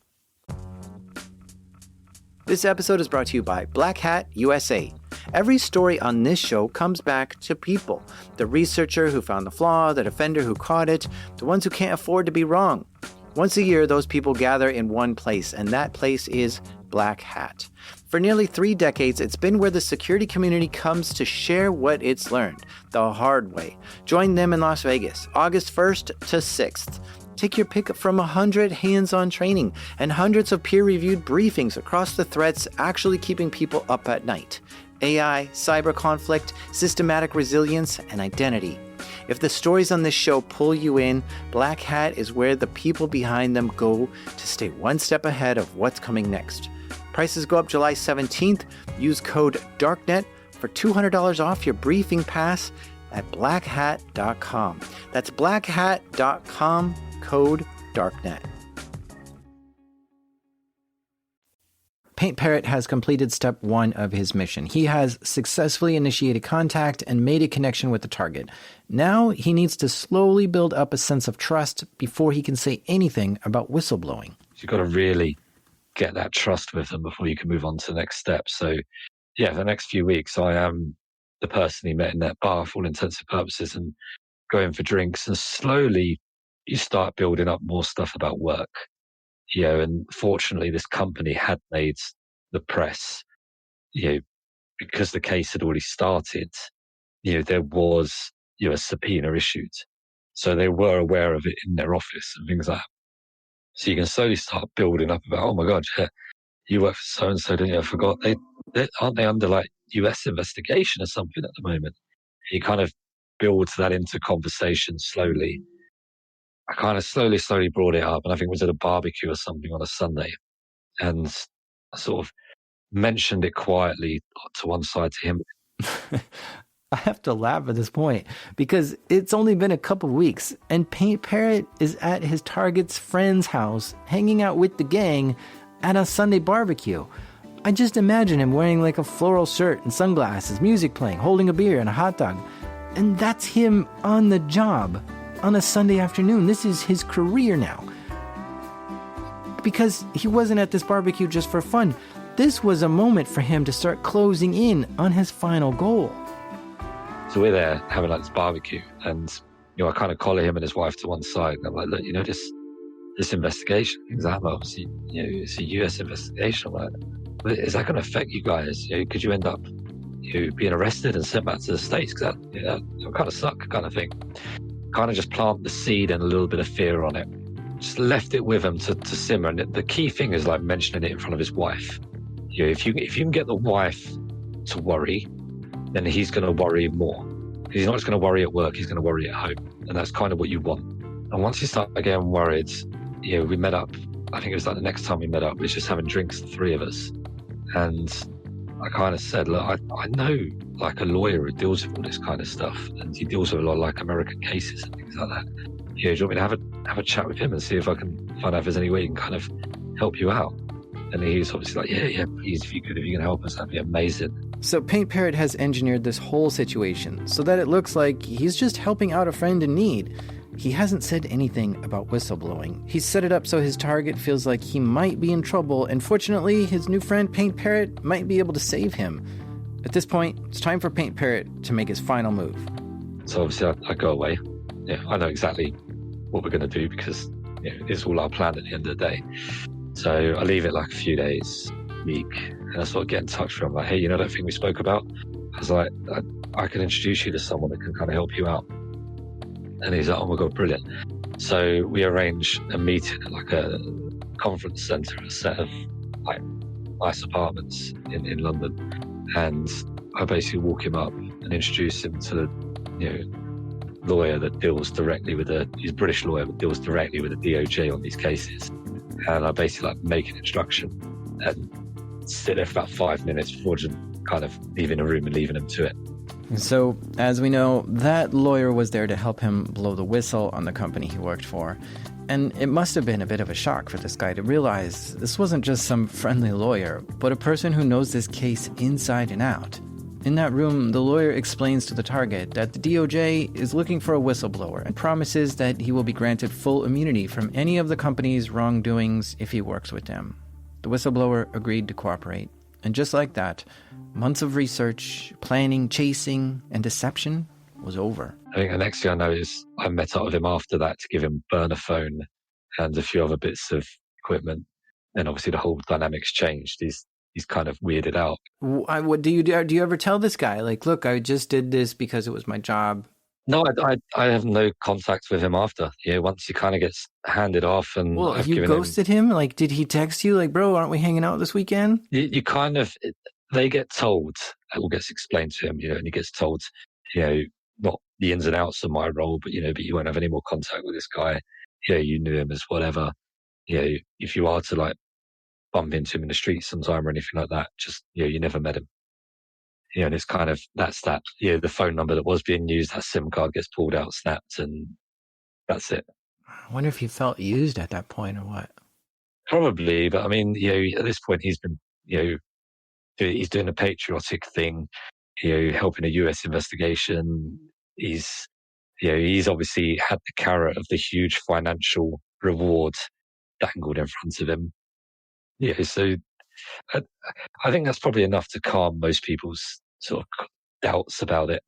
This episode is brought to you by Black Hat USA. Every story on this show comes back to people. The researcher who found the flaw, the defender who caught it, the ones who can't afford to be wrong. Once a year, those people gather in one place, and that place is Black Hat. For nearly 3 decades, it's been where the security community comes to share what it's learned, the hard way. Join them in Las Vegas, August 1st to 6th. Take your pick from 100 hands-on training and hundreds of peer-reviewed briefings across the threats actually keeping people up at night. AI, cyber conflict, systematic resilience, and identity. If the stories on this show pull you in, Black Hat is where the people behind them go to stay one step ahead of what's coming next. Prices go up July 17th. Use code DARKNET for $200 off your briefing pass at blackhat.com. That's blackhat.com, code DARKNET. Paint Parrot has completed step 1 of his mission. He has successfully initiated contact and made a connection with the target. Now he needs to slowly build up a sense of trust before he can say anything about whistleblowing. You've got to really get that trust with them before you can move on to the next step. So, yeah, for the next few weeks, I am the person he met in that bar for all intents and purposes and going for drinks. And slowly you start building up more stuff about work. And fortunately, this company had made the press, because the case had already started, there was, a subpoena issued. So they were aware of it in their office and things like that. So you can slowly start building up about, oh my God, yeah, you work for so-and-so, don't you? I forgot. Aren't they under like US investigation or something at the moment? You kind of build that into conversation slowly. I kind of slowly brought it up, and I think it was at a barbecue or something on a Sunday. And I sort of mentioned it quietly to one side to him. I have to laugh at this point because it's only been a couple weeks and Paint Parrot is at his target's friend's house hanging out with the gang at a Sunday barbecue. I just imagine him wearing like a floral shirt and sunglasses, music playing, holding a beer and a hot dog. And that's him on the job on a Sunday afternoon. This is his career now. Because he wasn't at this barbecue just for fun. This was a moment for him to start closing in on his final goal. So we're there having like this barbecue, and I kind of collar him and his wife to one side, and I'm like, look, this investigation, things like that, obviously, it's a US investigation. I'm like, is that going to affect you guys? Could you end up being arrested and sent back to the States? Because that kind of suck, kind of thing. Kind of just plant the seed and a little bit of fear on it. Just left it with him to simmer. And the key thing is like mentioning it in front of his wife. If you can get the wife to worry, then he's going to worry more. He's not just going to worry at work, he's going to worry at home. And that's kind of what you want. And once you start getting worried, we met up. I think it was like the next time we met up, we were just having drinks, the three of us. And I kind of said, look, I know like a lawyer who deals with all this kind of stuff, and he deals with a lot of like American cases and things like that. Do you want me to have a chat with him and see if I can find out if there's any way he can kind of help you out? And he's obviously like, yeah, please, if you can help us, that'd be amazing. So Paint Parrot has engineered this whole situation so that it looks like he's just helping out a friend in need. He hasn't said anything about whistleblowing. He's set it up so his target feels like he might be in trouble, and fortunately, his new friend Paint Parrot might be able to save him. At this point, it's time for Paint Parrot to make his final move. So obviously, I go away. I know exactly what we're going to do because it's all our plan at the end of the day. So I leave it like a few days, week, and I sort of get in touch with him. Like, hey, that thing we spoke about? I was like, I can introduce you to someone that can kind of help you out. And he's like, oh my God, brilliant. So we arrange a meeting at like a conference centre, a set of like nice apartments in London. And I basically walk him up and introduce him to the lawyer that deals directly with he's a British lawyer that deals directly with the DOJ on these cases. And I basically like make an instruction and sit there for about 5 minutes before just kind of leaving a room and leaving him to it. So, as we know, that lawyer was there to help him blow the whistle on the company he worked for. And it must have been a bit of a shock for this guy to realize this wasn't just some friendly lawyer, but a person who knows this case inside and out. In that room, the lawyer explains to the target that the DOJ is looking for a whistleblower and promises that he will be granted full immunity from any of the company's wrongdoings if he works with them. The whistleblower agreed to cooperate. And just like that, months of research, planning, chasing, and deception was over. I think the next thing I know is I met up with him after that to give him a burner phone and a few other bits of equipment. And obviously the whole dynamics changed. He's kind of weirded out. What do you ever tell this guy, like, look, I just did this because it was my job? No, I have no contact with him after. Once he kind of gets handed off, and well, have you ghosted him? Like, did he text you, like, bro, aren't we hanging out this weekend? You kind of, they get told, it all gets explained to him, and he gets told, not the ins and outs of my role, but but you won't have any more contact with this guy. You knew him as whatever. If you are to like bump into him in the street sometime or anything like that, just you never met him. And it's kind of that's that. The phone number that was being used, that SIM card gets pulled out, snapped, and that's it. I wonder if he felt used at that point or what. Probably, but I mean, at this point he's been, he's doing a patriotic thing, helping a US investigation. He's obviously had the carrot of the huge financial reward dangled in front of him. So I think that's probably enough to calm most people's sort of doubts about it.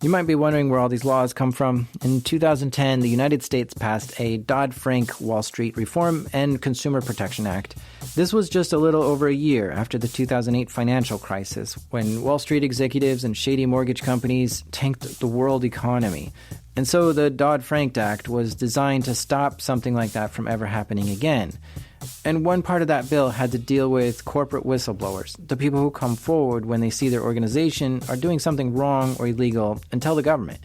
You might be wondering where all these laws come from. In 2010, the United States passed a Dodd-Frank Wall Street Reform and Consumer Protection Act. This was just a little over a year after the 2008 financial crisis, when Wall Street executives and shady mortgage companies tanked the world economy. And so the Dodd-Frank Act was designed to stop something like that from ever happening again. And one part of that bill had to deal with corporate whistleblowers, the people who come forward when they see their organization are doing something wrong or illegal and tell the government.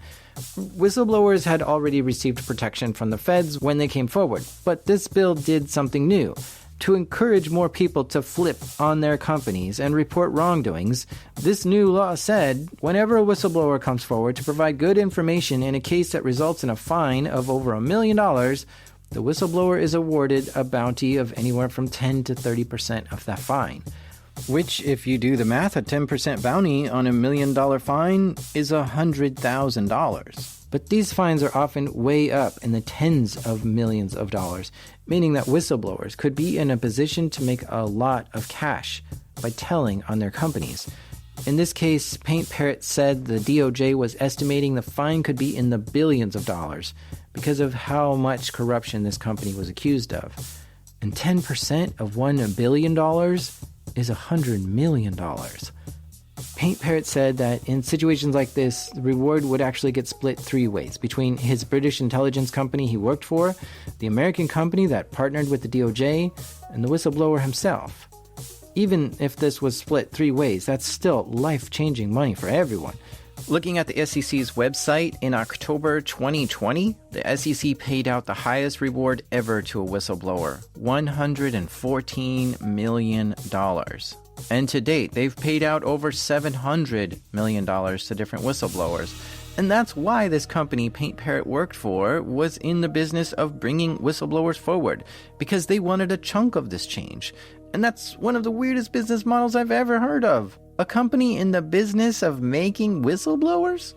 Whistleblowers had already received protection from the feds when they came forward, but this bill did something new. To encourage more people to flip on their companies and report wrongdoings, this new law said whenever a whistleblower comes forward to provide good information in a case that results in a fine of over $1 million, the whistleblower is awarded a bounty of anywhere from 10 to 30% of that fine. Which, if you do the math, a 10% bounty on $1 million fine is $100,000. But these fines are often way up in the tens of millions of dollars, meaning that whistleblowers could be in a position to make a lot of cash by telling on their companies. In this case, Paint Parrot said the DOJ was estimating the fine could be in the billions of dollars because of how much corruption this company was accused of. And 10% of $1 billion is $100 million. Paint Parrot said that in situations like this, the reward would actually get split 3 ways between his British intelligence company he worked for, the American company that partnered with the DOJ, and the whistleblower himself. Even if this was split 3 ways, that's still life-changing money for everyone. Looking at the SEC's website, in October 2020, the SEC paid out the highest reward ever to a whistleblower, $114 million. And to date, they've paid out over $700 million to different whistleblowers. And that's why this company Paint Parrot worked for was in the business of bringing whistleblowers forward, because they wanted a chunk of this change. And that's one of the weirdest business models I've ever heard of. A company in the business of making whistleblowers?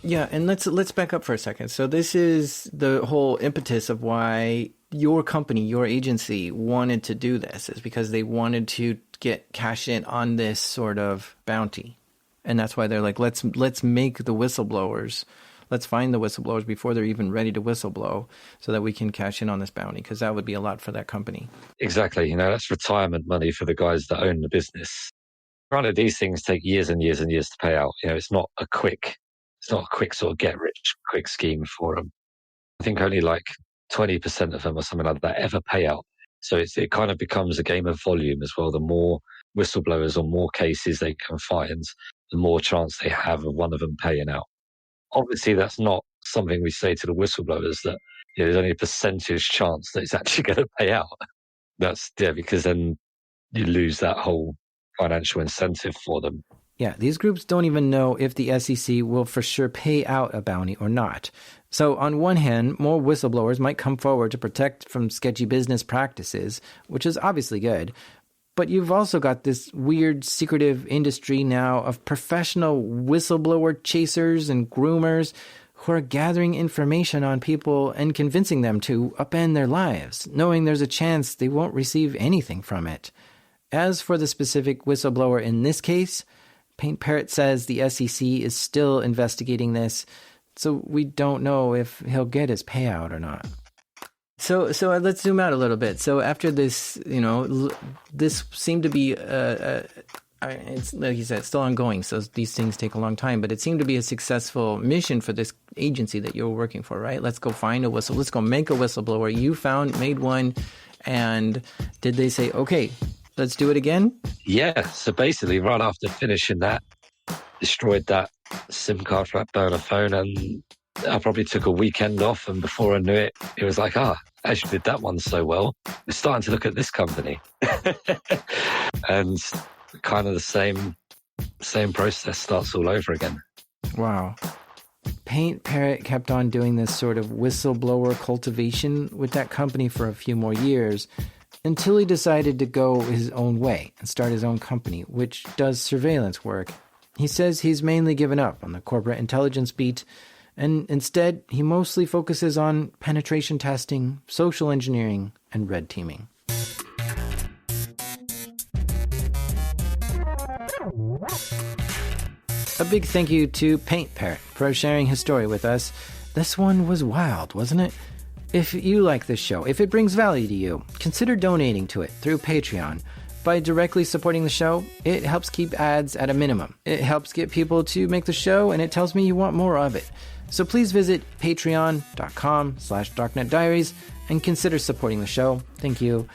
Yeah, and let's back up for a second. So this is the whole impetus of why your company, your agency, wanted to do this, is because they wanted to get cash in on this sort of bounty. And that's why they're like, let's make the whistleblowers, let's find the whistleblowers before they're even ready to whistleblow so that we can cash in on this bounty, because that would be a lot for that company. Exactly. That's retirement money for the guys that own the business. Granted, these things take years and years and years to pay out. It's not a quick sort of get rich quick scheme for them. I think only like 20% of them or something like that ever pay out. So it kind of becomes a game of volume as well. The more whistleblowers or more cases they can find, the more chance they have of one of them paying out. Obviously, that's not something we say to the whistleblowers, that there's only a percentage chance that it's actually going to pay out. Because then you lose that whole financial incentive for them. Yeah, these groups don't even know if the SEC will for sure pay out a bounty or not. So on one hand, more whistleblowers might come forward to protect from sketchy business practices, which is obviously good. But you've also got this weird, secretive industry now of professional whistleblower chasers and groomers who are gathering information on people and convincing them to upend their lives, knowing there's a chance they won't receive anything from it. As for the specific whistleblower in this case, Paint Parrot says the SEC is still investigating this, so we don't know if he'll get his payout or not. So let's zoom out a little bit. So after this, this seemed to be, it's like you said, it's still ongoing. So these things take a long time, but it seemed to be a successful mission for this agency that you were working for, right? Let's go find a whistle. Let's go make a whistleblower. You made one, and did they say, okay, let's do it again? Yeah. So basically, right after finishing that, destroyed that SIM card for that burner phone, and I probably took a weekend off, and before I knew it, it was like, as you did that one so well, we're starting to look at this company. And kind of the same process starts all over again. Wow. Paint Parrot kept on doing this sort of whistleblower cultivation with that company for a few more years until he decided to go his own way and start his own company, which does surveillance work. He says he's mainly given up on the corporate intelligence beat, and instead he mostly focuses on penetration testing, social engineering, and red teaming. A big thank you to Paint Parrot for sharing his story with us. This one was wild, wasn't it? If you like this show, if it brings value to you, consider donating to it through Patreon. By directly supporting the show, it helps keep ads at a minimum. It helps get people to make the show, and it tells me you want more of it. So please visit patreon.com/darknetdiaries and consider supporting the show. Thank you.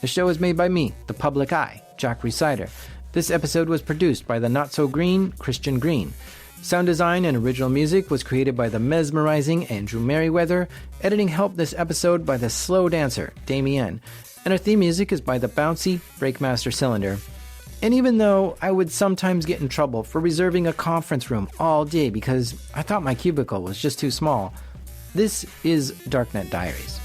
The show is made by me, the Public Eye, Jack Resider. This episode was produced by the not-so-green Christian Green. Sound design and original music was created by the mesmerizing Andrew Merriweather. Editing help this episode by the slow dancer, Damien. And our theme music is by the bouncy Breakmaster Cylinder. And even though I would sometimes get in trouble for reserving a conference room all day because I thought my cubicle was just too small, this is Darknet Diaries.